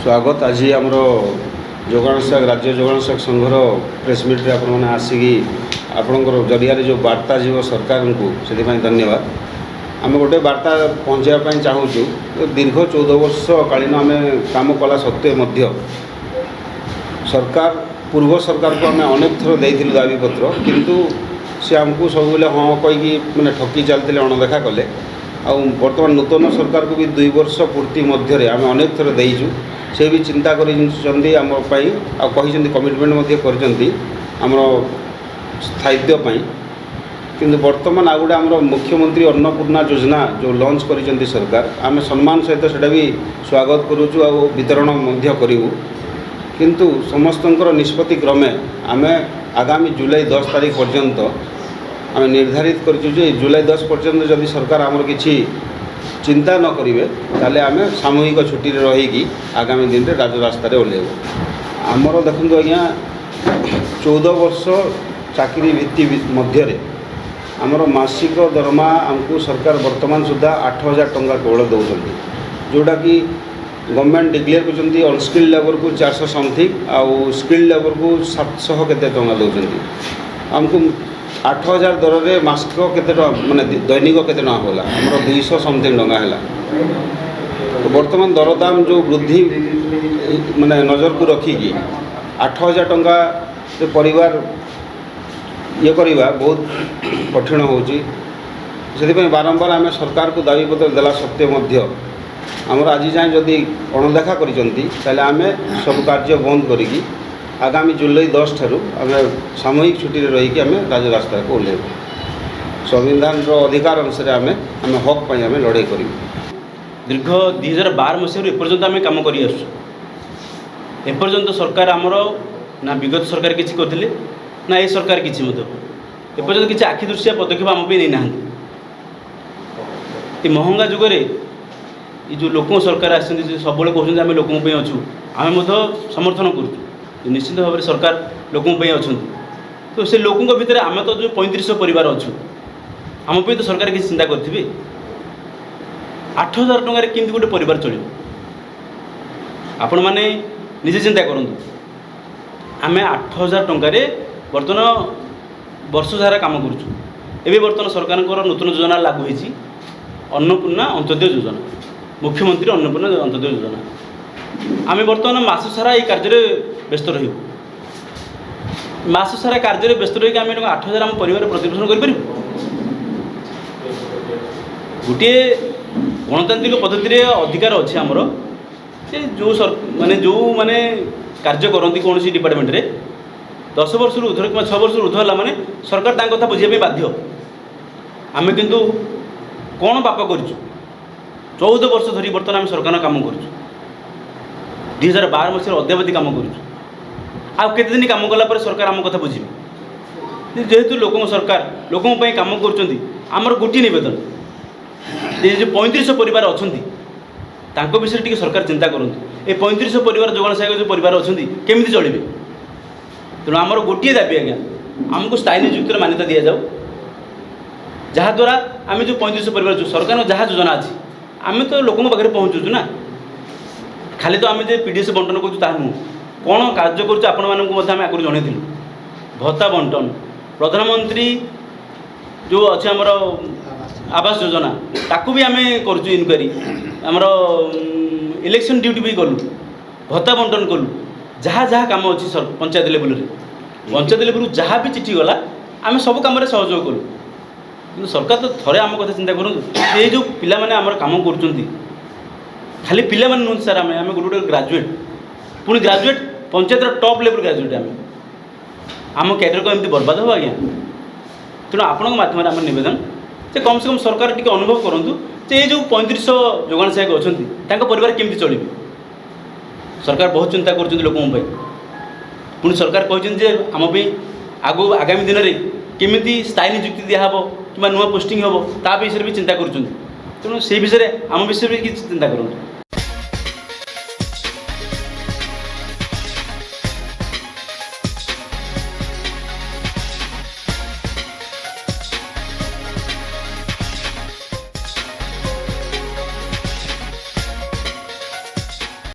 स्वागत आज आमर जोगाण शाख राज्य जोगाण शाख संघर प्रेसमिट्रे आपने आसिकी आपणकर जरिया जो वार्ता जीव सरकार को से धन्यवाद। आम गोटे वार्ता पहुँचापी चाहूँ दीर्घ 14 वर्ष कालीन आम कम कला सत्वे सरकार पूर्व सरकार को आम अनेक थर देलु दाबीपत्र किंतु सी आमको सब हाँ कहीकि मैंने ठकी चलते अणदेखा कले आ बर्तमान नूतन सरकार को भी 2 वर्ष पूर्ति मध्य आम अनेक थर देचु से भी चिंता करमपाई कमिटमेंट कर स्थायित्व किंतु बर्तमान आ गए आम मुख्यमंत्री अन्नपूर्णा योजना जो लॉन्च कर सरकार आम सम्मान सहित से भी स्वागत करुचु आ वितरण करूँ किंतु समस्तंकर निष्पत्ति क्रमे आम आगामी जुलाई 10 तारीख पर्यंत आम निर्धारित कर जुलाई 10 पर्यंत जदि सरकार आमर किसी चिंता न करेंगे ताले आम सामूहिक छुट्टी रहीकि आगामी दिन में राजरास्तार ओह्लैबू आमर देखो आज्ञा 14 वर्ष चाकरी भित्ति मध्य आमर मासिक दरमा आमको सरकार वर्तमान सुधा 8,000 टंका केवल दौरान जोटा कि गवर्नमेंट डिक्लेयर कर अनस्किल्ड लेबर को 400 समथिंग आउ स्किल्ड लेबर को 700 केते टंका दौरान आमको 8,000 दर रे मासिक केते माने दैनिक केते ना होला हमर 200 समथिंग टंका हैला। तो वर्तमान दरदाम जो वृद्धि माने नजर को रखिकी 8,000 टंका जो परिवार ये करवा बहुत कठिन होची से बारंबार आम सरकार को दाबीपत्र देला सत्वे आमर आज जाए जदि अणदेखा करें सब कार्य बंद करी आगामी जुलाई 10 ठारू आम सामूहिक छुट्टी रहीकि आम राजरास्ता को ओह्लैबू संविधान अधिकार अनुसार आम हक पर आम लड़ाई कर दीर्घ 2012 मसीह एपर्यंत आम कम करपर्यंत सरकार आमर ना विगत सरकार किसी करते ना ये सरकार किसी एपर्यंत किसी आखि दृश्य पदक्षेप आम नहीं ना महंगा जुगरे ये जो लोक सरकार आसती सब कहते आम लोकों अच्छू आम समर्थन कर निश्चित भाव में सरकार लोकों अच्छा तो से लोकों भितर आम तो जो 3500 परिवार अच्छू आम तो सरकार किसी चिंता करेंगे 8,000 टंकार केमती गोटे परिवार चलो आपण मैंने निजे चिंता करूँ आम 8,000 टंकार बर्तमान वर्ष सारा कम करुँ बर्तमान सरकार नूतन योजना लागू होती अन्नपूर्णा अंत्योदय योजना मुख्यमंत्री अन्नपूर्णा अंत्योदय योजना आम बर्तमान मास सारा ये कार्य व्यस्त मास सारा कार्य व्यस्त रही आम 8,000 आम परिवार प्रतिपोषण कर गोटे गणतांत्रिक पद्धति अधिकार अच्छे आमर जो माने जो माने कार्य करती कौन डिपार्टमेंट रे 10 वर्ष ऊर्ध्व कि 6 वर्ष ऊर्ध्व है माने सरकार तांको कथा बुझे बाध्य आम किंतु कौन पाप कर 14 वर्ष धरी बर्तमान आम सरकार काम कर 2012 मसीह अद्यावधि काम करते दिन कम कलापर सरकार आम कथा बुझे जेहेतु लोक सरकार लोकों काम कर गोटे नवेदन ये जो 3500 परिवार अच्छा विषय टी सरकार चिंता करूँ ये 3500 परिवार जोगाण शाखा जो परिवार अच्छा केमी चलिए तेणु आमर गोटे दाबी आज्ञा आमको स्थायी नियुक्तिर मान्यता दि जाऊ जहाद्वारा आम जो 3500 परिवार जो सरकार जहाँ योजना अच्छी आम तो लोकों पाखे पहुँचुचु ना खाली तो आम जो पीडीएस बंटन करूँ नुह कौन कार्य करें आगुरी जनईलु भत्ता बंटन प्रधानमंत्री जो अच्छे आमर आवास योजना ताकू भी आम करूँ इनक्वारी आमर इलेक्शन ड्यूटी भी कलु भत्ता बंटन कलु जहाँ जहाँ कम अच्छी पंचायत लेवल जहाँ भी चिठी गला आम सब कम सहयोग कलु कि सरकार तो थोड़े आम कथा चिंता करूँ ये जो पिला माने आमर काम कर खाली पिला माने नुह सर आम गोटे गोटे ग्राजुएट पुणी graduate panchayat top level graduate आम कैडर को एमती बर्बाद हो आज्ञा तेणु आपण माध्यम आम नवेदन से कम से कम सरकार टी अनुभव करूँ ये जो 3500 जोगाण सहायक अच्छा परिवार केमती चलिए सरकार बहुत चिंता कर लोकों पुणी सरकार कहते आम आगो आगामी दिन में केमी स्थायी नियुक्ति दिहब कि नुआ पोस्टिंग हम ता विषय भी चिंता कर तेणु से विषय आम विषय भी किसी चिंता करूँ।